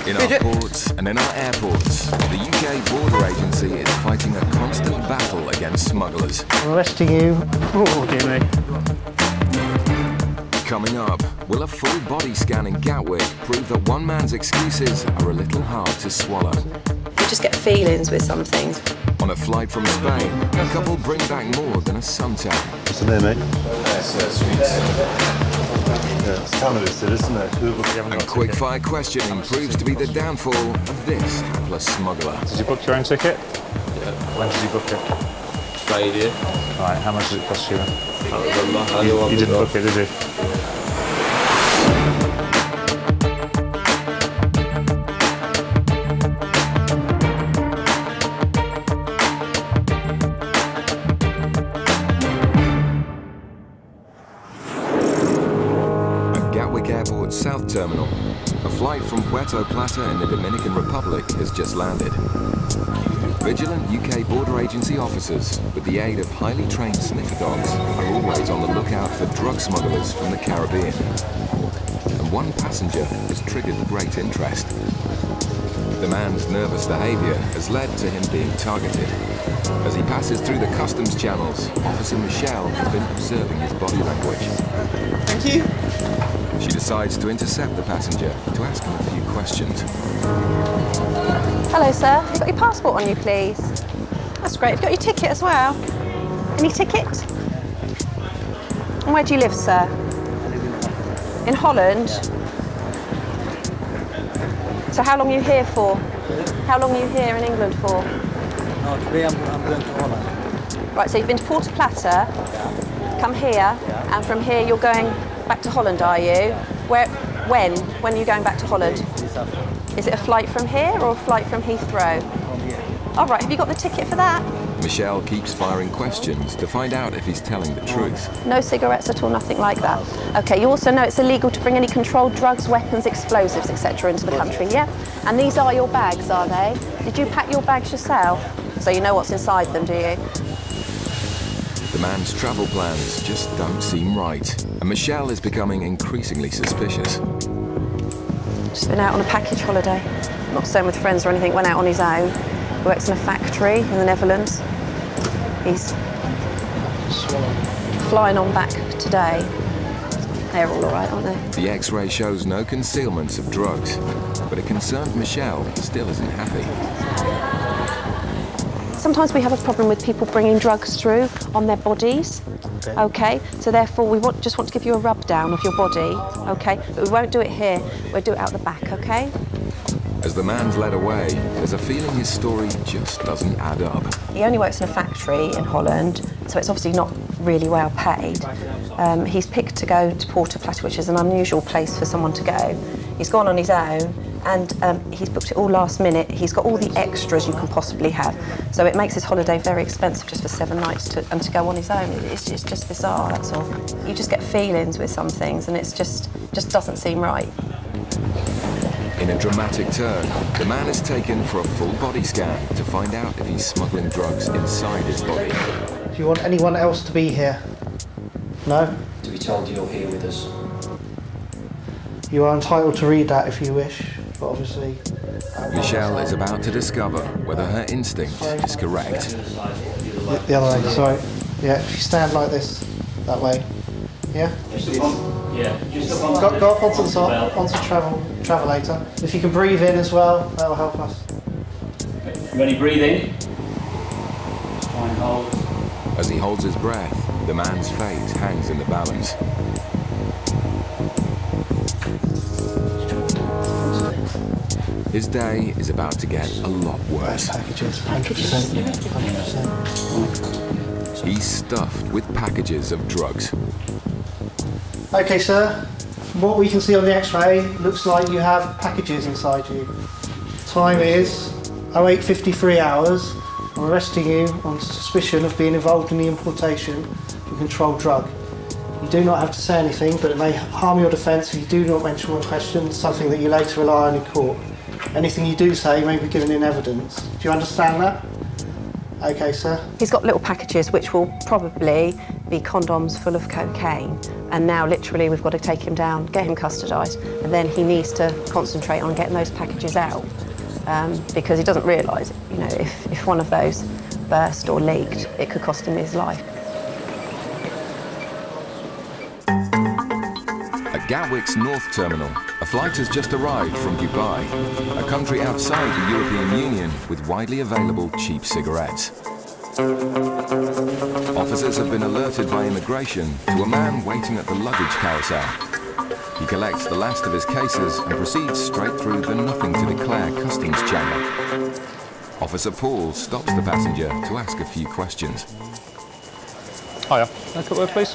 In our ports and in our airports, the UK Border Agency is fighting a constant battle against smugglers. I'm arresting you. Oh, dear me. Coming up, will a full body scan in Gatwick prove that one man's excuses are a little hard to swallow? You just get feelings with some things. On a flight from Spain, a couple bring back more than a suntan. What's the name, mate? Yeah, it's Canada's, isn't it? And quick-fire questioning proves to be the downfall of this hapless smuggler. Did you book your own ticket? Yeah. When did you book it? Friday. Right, how much did it cost you? You didn't book it, did you? Airport South Terminal. A flight from Puerto Plata in the Dominican Republic has just landed. Vigilant UK Border Agency officers, with the aid of highly trained sniffer dogs, are always on the lookout for drug smugglers from the Caribbean. And one passenger has triggered great interest. The man's nervous behaviour has led to him being targeted. As he passes through the customs channels, Officer Michelle has been observing his body language. Thank you. She decides to intercept the passenger to ask him a few questions. Hello, sir. Have you got your passport on you, please? That's great. Have you got your ticket as well? Any ticket? And where do you live, sir? In Holland? So how long are you here for? How long are you here in England for? No, today I'm going to Holland. Right, so you've been to Puerto Plata, come here, and from here you're going back to Holland, are you? When? When are you going back to Holland? Is it a flight from here or a flight from Heathrow? From here. All right, have you got the ticket for that? Michelle keeps firing questions to find out if he's telling the truth. No cigarettes at all, nothing like that. Okay, you also know it's illegal to bring any controlled drugs, weapons, explosives, etc. into the country, yeah? And these are your bags, are they? Did you pack your bags yourself? So you know what's inside them, do you? The man's travel plans just don't seem right, and Michelle is becoming increasingly suspicious. Just been out on a package holiday. Not staying with friends or anything, went out on his own. He works in a factory in the Netherlands. He's flying on back today. They're all right, aren't they? The X-ray shows no concealments of drugs, but a concerned Michelle still isn't happy. Sometimes we have a problem with people bringing drugs through on their bodies, okay? So therefore we just want to give you a rub down of your body, okay? But we won't do it here, we'll do it out the back, okay? As the man's led away, there's a feeling his story just doesn't add up. He only works in a factory in Holland, so it's obviously not really well paid. He's picked to go to Puerto Plata, which is an unusual place for someone to go. He's gone on his own, and he's booked it all last minute. He's got all the extras you can possibly have. So it makes his holiday very expensive just for 7 nights to go on his own. It's just bizarre, that's all. You just get feelings with some things, and it's just doesn't seem right. In a dramatic turn, the man is taken for a full body scan to find out if he's smuggling drugs inside his body. Do you want anyone else to be here? No? To be told you're here with us. You are entitled to read that if you wish, but obviously... Michelle is about to discover whether her instinct is correct. The other way, sorry. Yeah, if you stand like this, that way. Yeah? Yeah. Go up onto the top, onto travelator. If you can breathe in as well, that will help us. Ready, breathing. Fine, hold. As he holds his breath, the man's fate hangs in the balance. His day is about to get a lot worse. Packages, 100%. He's stuffed with packages of drugs. Okay, sir. From what we can see on the X-ray, looks like you have packages inside you. Time is 08:53 hours. I'm arresting you on suspicion of being involved in the importation of a controlled drug. You do not have to say anything, but it may harm your defence if you do not mention one question, something that you later rely on in court. Anything you do say may be given in evidence. Do you understand that? Okay, sir. He's got little packages which will probably be condoms full of cocaine, and now literally we've got to take him down, get him custodised, and then he needs to concentrate on getting those packages out because he doesn't realise, you know, if one of those burst or leaked, it could cost him his life. At Gatwick's North Terminal, a flight has just arrived from Dubai, a country outside the European Union with widely available cheap cigarettes. Officers have been alerted by immigration to a man waiting at the luggage carousel. He collects the last of his cases and proceeds straight through the nothing to declare customs chamber. Officer Paul stops the passenger to ask a few questions. Hiya. Can I cut word, please?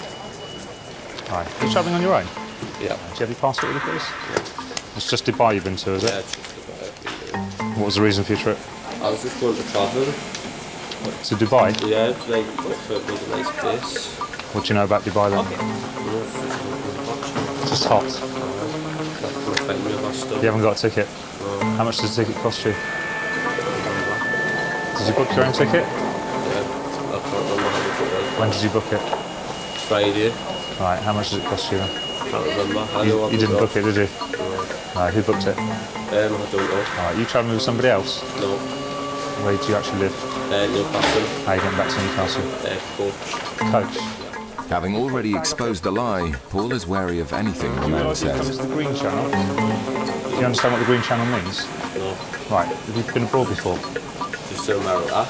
Hi. Are you travelling on your own? Yeah. Do you have your passport with you, please? It's just Dubai you've been to, is it? Yeah, it's just about it. What was the reason for your trip? I was just going to travel. To Dubai? Yeah, it's like, it was a nice place. What do you know about Dubai then? It's just hot. You haven't got a ticket? How much does the ticket cost you? Did you book your own ticket? Yeah, I can't remember how much it was. When did you book it? Friday. Right, how much does it cost you then? Can't remember. You didn't book it, did you? No. Who booked it? I don't know. Right, you travelling with somebody else? No. Where do you actually live? Newcastle. How are you getting back to Newcastle? Coach. Coach. Having already exposed a lie, Paul is wary of anything the man Comes says. to the Green Channel. Do you understand what the Green Channel means? No. Right, have you been abroad before? Just to America.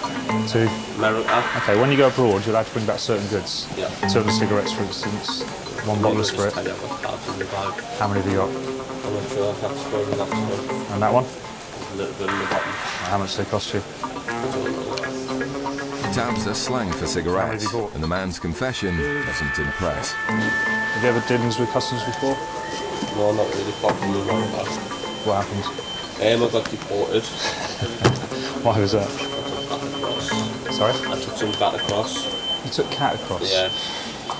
To? America. Okay, when you go abroad, you're allowed to bring back certain goods. Yeah. Certain cigarettes, for instance. One bottle of spirit. I have a card in the bag. How many have you got? I'm not sure. That's probably that one. And that one? A little bit in the bottom. How much do they cost you? Tabs are slang for cigarettes, and the man's confession doesn't impress. Have you ever dealings with customs before? No, not really. Apart from America. What happened? I got deported. Why was that? Back across. Sorry? I took some back across. You took cat across? Yeah.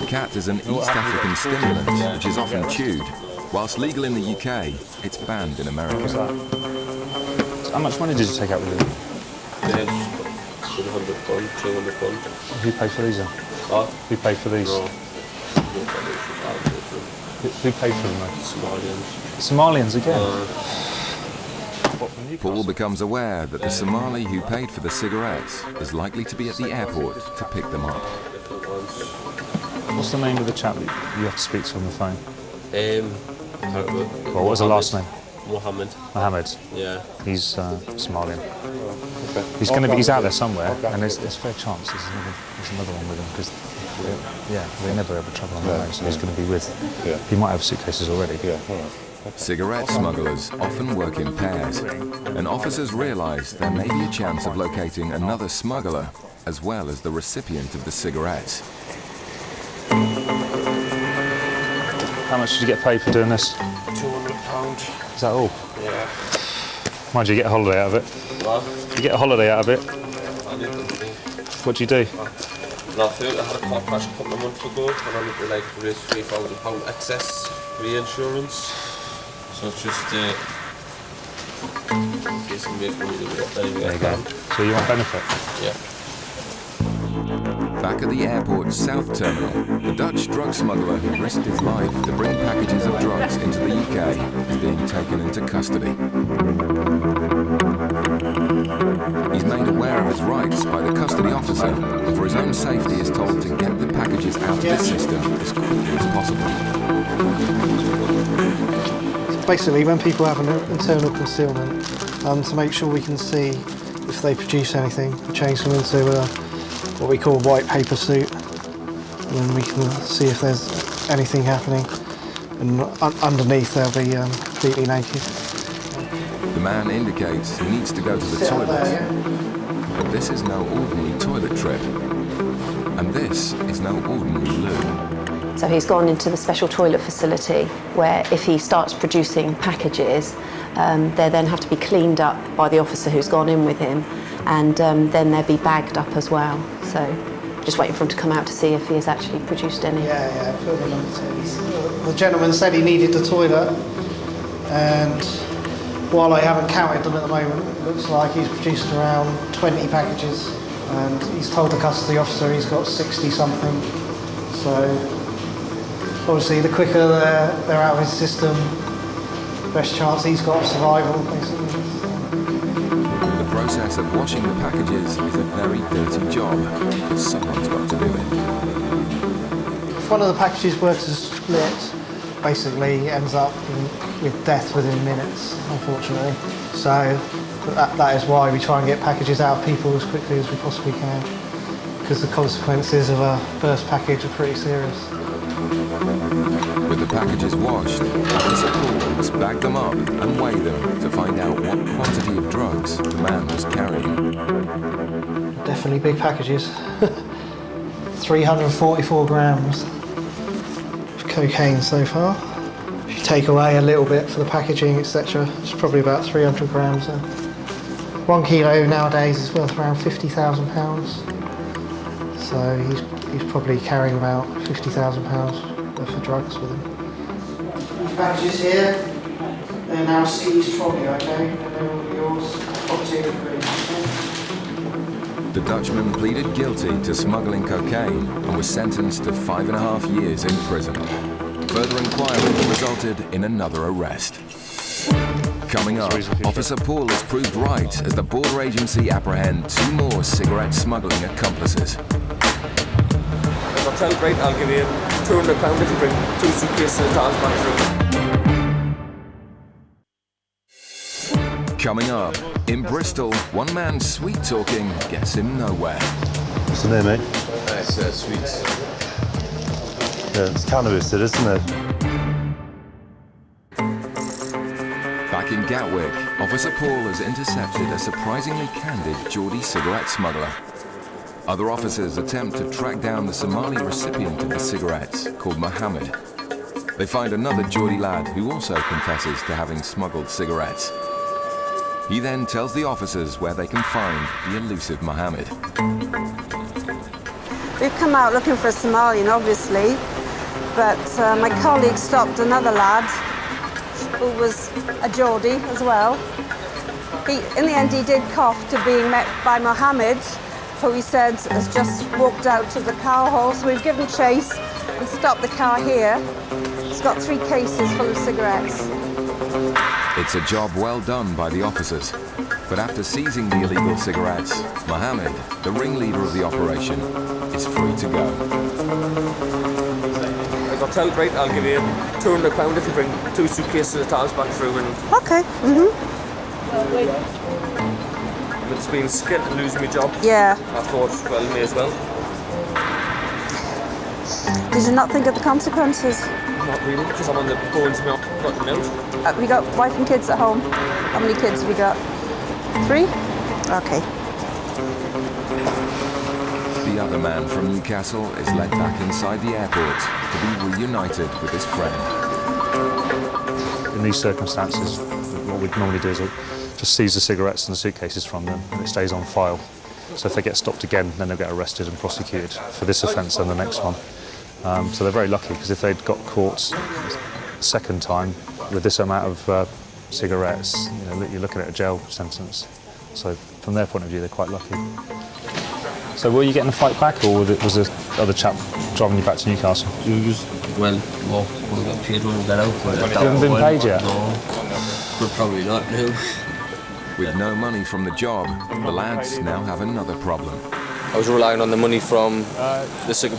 Cat is an East African stimulant which is often chewed. Whilst legal in the UK, it's banned in What was America. that? So how much money did you take out with you? Yeah, just £100, £200. Who paid for these then? What? Who paid for these? No. Who paid for them though? Somalians. Somalians again? What, from Newcastle? Paul becomes aware that the Somali who paid for the cigarettes is likely to be at the airport to pick them up. Different ones. What's the name of the chap that you have to speak to on the phone? Well, what was the last name? Mohammed. Mohammed. Yeah. He's Somalian. He's out there somewhere, and there's a fair chance there's another one with him because they never ever travel on their own, so he's going to be with. He might have suitcases already. Cigarette smugglers often work in pairs, and officers realise there may be a chance of locating another smuggler as well as the recipient of the cigarettes. How much did you get paid for doing this? £200. Is that all? Yeah. Mind you, get a holiday out of it. What? You get a holiday out of it. I didn't think. What do you do? Nothing. I had a car crash a couple of months ago and I need to like raise £3,000 excess reinsurance. So it's just some way for me to do it. There you go. So you want benefit? Yeah. Back at the airport's South Terminal, the Dutch drug smuggler who risked his life to bring packages of drugs into the UK is being taken into custody. He's made aware of his rights by the custody officer, and for his own safety is told to get the packages out of the system as quickly as possible. Basically, when people have an internal concealment, to make sure we can see if they produce anything, we change them into what we call a white paper suit, and then we can see if there's anything happening, and underneath they'll be completely naked. The man indicates he needs to go to the toilet, but this is no ordinary toilet trip, and this is no ordinary loo. So he's gone into the special toilet facility where if he starts producing packages, they then have to be cleaned up by the officer who's gone in with him, and then they'll be bagged up as well. So just waiting for him to come out to see if he has actually produced any. Yeah, put them on the tins. The gentleman said he needed the toilet, and while I haven't counted them at the moment, it looks like he's produced around 20 packages, and he's told the custody officer he's got 60 something. So obviously the quicker they're out of his system, the best chance he's got of survival, basically. The process of washing the packages is a very dirty job, but someone's got to do it. If one of the packages were to split, basically ends up with death within minutes, unfortunately. So that is why we try and get packages out of people as quickly as we possibly can, because the consequences of a burst package are pretty serious. With the packages washed, Officer Paul must bag them up and weigh them to find out what quantity of drugs the man was carrying. Definitely big packages. 344 grams of cocaine so far. If you take away a little bit for the packaging, etc., it's probably about 300 grams. 1 kilo nowadays is worth around £50,000. So he's probably carrying about £50,000 worth of drugs with him. These packages here, they're now seized from you, okay? They're all yours, property and agreement. The Dutchman pleaded guilty to smuggling cocaine and was sentenced to 5.5 years in prison. Further inquiry resulted in another arrest. Coming up, Officer Paul is proved right as the border agency apprehend 2 more cigarette smuggling accomplices. If I tell right, I'll give you £200 if you bring 2 suitcases and towels back through. Coming up, in Bristol, one man's sweet talking gets him nowhere. What's the name, mate? It's sweets. Yeah, it's cannabis, isn't it? Back in Gatwick, Officer Paul has intercepted a surprisingly candid Geordie cigarette smuggler. Other officers attempt to track down the Somali recipient of the cigarettes, called Mohammed. They find another Geordie lad who also confesses to having smuggled cigarettes. He then tells the officers where they can find the elusive Mohammed. We've come out looking for a Somalian, obviously, but my colleague stopped another lad who was a Geordie as well. In the end, he did cough to being met by Mohammed, who he said has just walked out to the car hole. So we've given chase and stopped the car here. It's got 3 cases full of cigarettes. It's a job well done by the officers. But after seizing the illegal cigarettes, Mohammed, the ringleader of the operation, is free to go. If I tell right, I'll give you £200 if you bring 2 suitcases and towels back through. And Okay. if it's been scared to lose my job, Yeah. I thought, well, may as well. Did you not think of the consequences? Not really, because I'm on the phones now. Got them out. We got wife and kids at home. How many kids have we got? 3? Okay. The other man from Newcastle is led back inside the airport to be reunited with his friend. In these circumstances, what we'd normally do is just seize the cigarettes and the suitcases from them, and it stays on file. So if they get stopped again, then they'll get arrested and prosecuted for this offence and the next one. So they're very lucky, because if they'd got caught a second time with this amount of cigarettes, you're looking at a jail sentence. So from their point of view, they're quite lucky. So were you getting the fight back, or was the other chap driving you back to Newcastle? We got paid when we got out. You haven't been paid yet? No, but probably not now. With no money from the job, the lads now have another problem. I was relying on the money from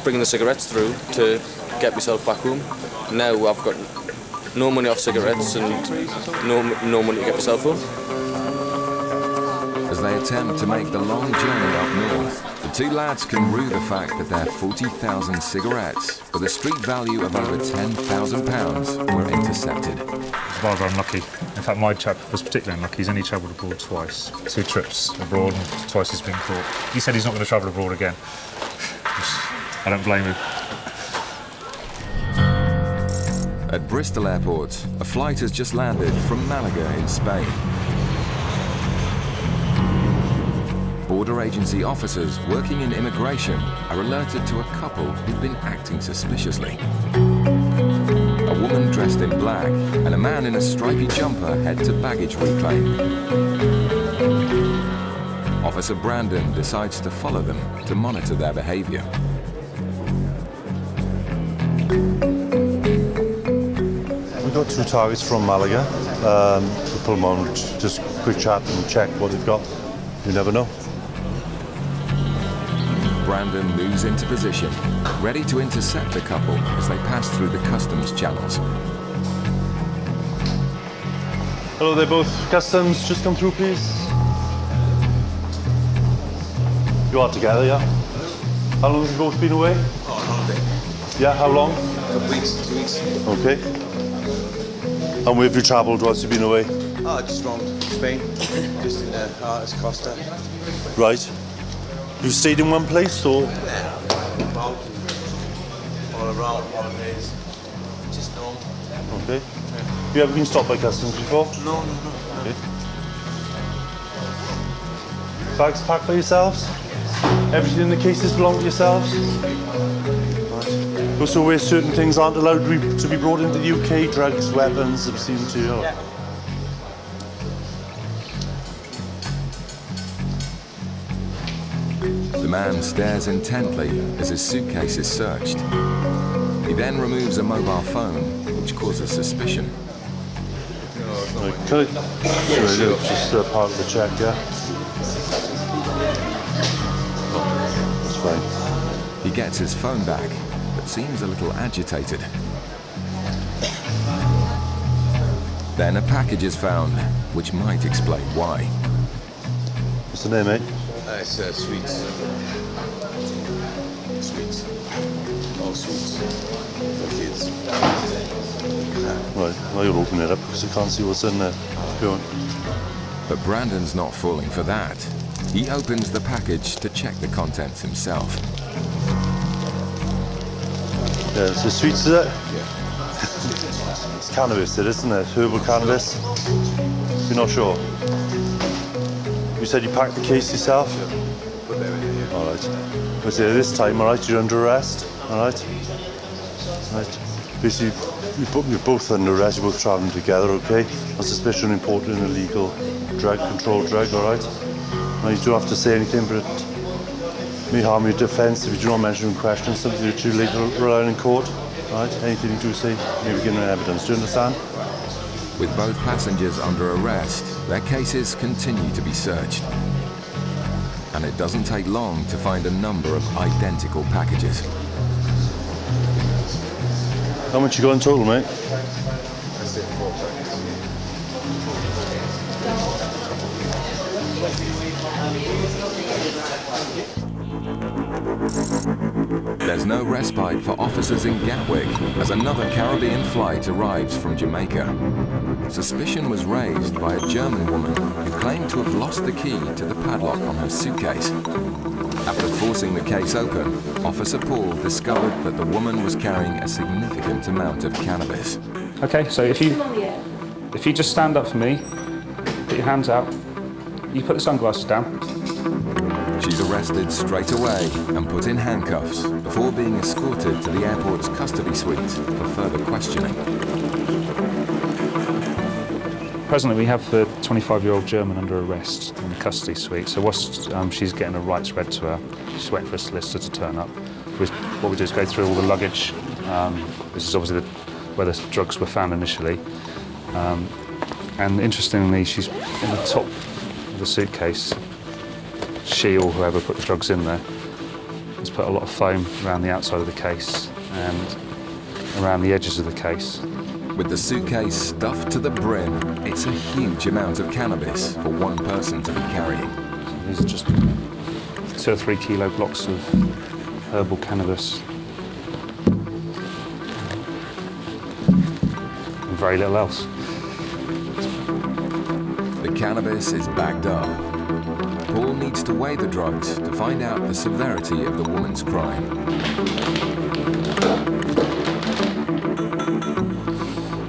bringing the cigarettes through to get myself back home. Now I've got no money off cigarettes and no money to get myself home. As they attempt to make the long journey up north, the 2 lads can rue the fact that their 40,000 cigarettes, with a street value of over £10,000, were intercepted. It's rather unlucky. In fact, my chap was particularly unlucky. He's only travelled abroad twice. 2 trips abroad, and twice he's been caught. He said he's not going to travel abroad again. I don't blame him. At Bristol Airport, a flight has just landed from Malaga in Spain. Border agency officers working in immigration are alerted to a couple who've been acting suspiciously. A woman dressed in black and a man in a stripy jumper head to baggage reclaim. Officer Brandon decides to follow them to monitor their behaviour. We've got 2 targets from Malaga. We'll pull them on, just quick chat and check what they've got. You never know. Brandon moves into position, ready to intercept the couple as they pass through the customs channels. Hello, they're both customs. Just come through, please. You are together, yeah? How long have you both been away? Oh, on holiday. Yeah, how long? Weeks, 2 weeks. Okay. And where have you travelled whilst you've been away? Oh, just around Spain, just in the Artis Costa. Right. You stayed in one place, or? Yeah, all around holidays. Just normal. Okay. Have you ever been stopped by customs before? No. Okay. Bags packed by yourselves? Everything in the cases belong to yourselves? Right. Also, where certain things aren't allowed to be brought into the UK, drugs, weapons, obscene material. Yeah. The man stares intently as his suitcase is searched. He then removes a mobile phone, which causes suspicion. Okay. Just part of the check, yeah? That's fine. He gets his phone back, but seems a little agitated. Then a package is found, which might explain why. What's the name, mate? It's sweets. Sweets. All sweets. For kids. Right, well, you'll open it up because I can't see what's in there. Go on. But Brandon's not falling for that. He opens the package to check the contents himself. Yeah, so sweets, is it? Yeah. It's cannabis, isn't it? Herbal cannabis. You're not sure? You said you packed the case yourself? Put everything here. All right. But this time, all right, you're under arrest, all right? Right. Basically, you're both under arrest, you're both travelling together, okay? On suspicion of importing an illegal drug, controlled drug, all right? Now, you don't have to say anything, but it may harm your defence if you do not mention in question something that you later rely on in court, all right? Anything you do say may be given evidence, do you understand? With both passengers under arrest, their cases continue to be searched. And it doesn't take long to find a number of identical packages. How much you got in total, mate? That's it, 4 packets. There's no respite for officers in Gatwick as another Caribbean flight arrives from Jamaica. Suspicion was raised by a German woman who claimed to have lost the key to the padlock on her suitcase. After forcing the case open, Officer Paul discovered that the woman was carrying a significant amount of cannabis. Okay, so if you just stand up for me, put your hands out, you put the sunglasses down. She's arrested straight away and put in handcuffs before being escorted to the airport's custody suite for further questioning. Presently, we have the 25-year-old German under arrest in the custody suite. So whilst she's getting her rights read to her, she's waiting for a solicitor to turn up. What we do is go through all the luggage. This is obviously where the drugs were found initially. And interestingly, she's in the top of the suitcase. She or whoever put the drugs in there has put a lot of foam around the outside of the case and around the edges of the case. With the suitcase stuffed to the brim, it's a huge amount of cannabis for one person to be carrying. So these are just 2 or 3 kilo blocks of herbal cannabis. And very little else. The cannabis is bagged up. Paul needs to weigh the drugs to find out the severity of the woman's crime.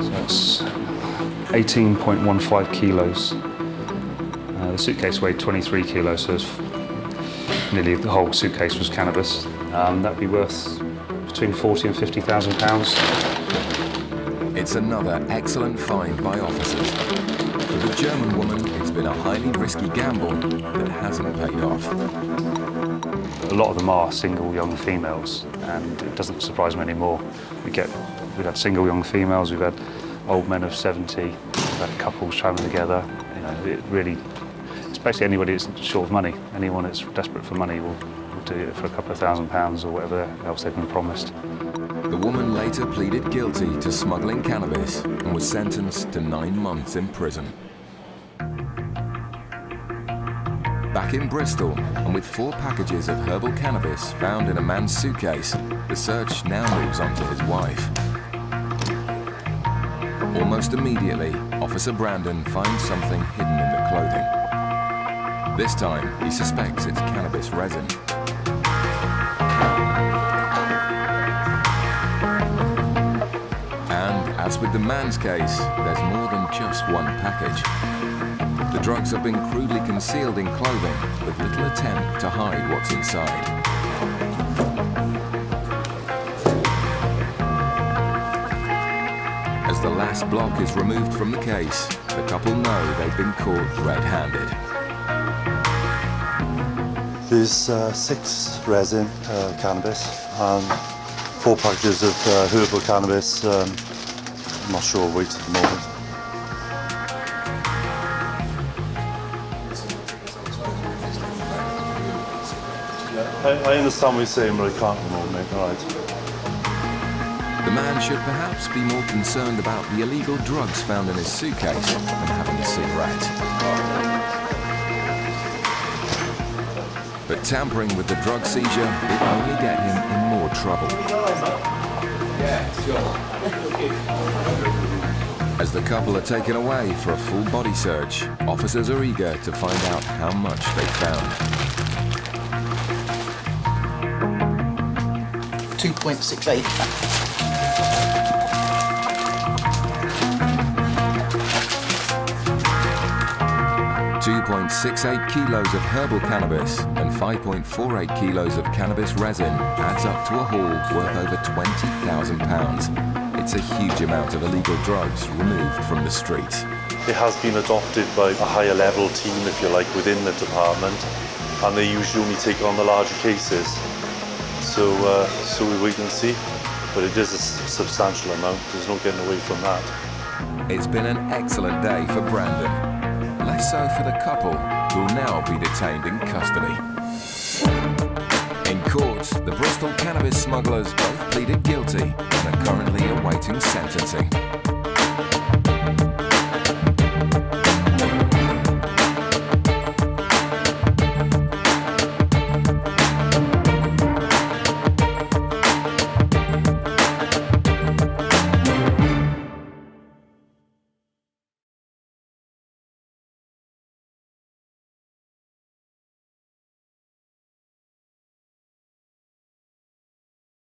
So it's 18.15 kilos. The suitcase weighed 23 kilos, so nearly the whole suitcase was cannabis. That'd be worth between 40 and 50,000 pounds. It's another excellent find by officers. For the German woman, it's been a highly risky gamble that hasn't paid off. A lot of them are single young females, and it doesn't surprise me anymore. We've had single young females, we've had old men of 70, we've had couples travelling together. You know, it really, it's basically anybody that's short of money. Anyone that's desperate for money will do it for a couple of £1,000 or whatever else they've been promised. The woman later pleaded guilty to smuggling cannabis and was sentenced to 9 months in prison. Back in Bristol, and with 4 packages of herbal cannabis found in a man's suitcase, the search now moves on to his wife. Almost immediately, Officer Brandon finds something hidden in the clothing. This time, he suspects it's cannabis resin. And as with the man's case, there's more than just one package. The drugs have been crudely concealed in clothing, with little attempt to hide what's inside. As the last block is removed from the case, the couple know they've been caught red-handed. There's 6 resin cannabis and 4 packages of herbal cannabis. I'm not sure weight at the moment. I understand what you're saying, but I can't at the moment, mate. All right. The man should perhaps be more concerned about the illegal drugs found in his suitcase than having a cigarette. But tampering with the drug seizure will only get him in more trouble. As the couple are taken away for a full body search, officers are eager to find out how much they found. 2.68. 2.68 kilos of herbal cannabis and 5.48 kilos of cannabis resin adds up to a haul worth over £20,000. It's a huge amount of illegal drugs removed from the street. It has been adopted by a higher level team, if you like, within the department, and they usually only take on the larger cases. So we wait and see, but it is a substantial amount. There's no getting away from that. It's been an excellent day for Brandon. Less so for the couple, who'll now be detained in custody. In court, the Bristol cannabis smugglers both pleaded guilty and are currently awaiting sentencing.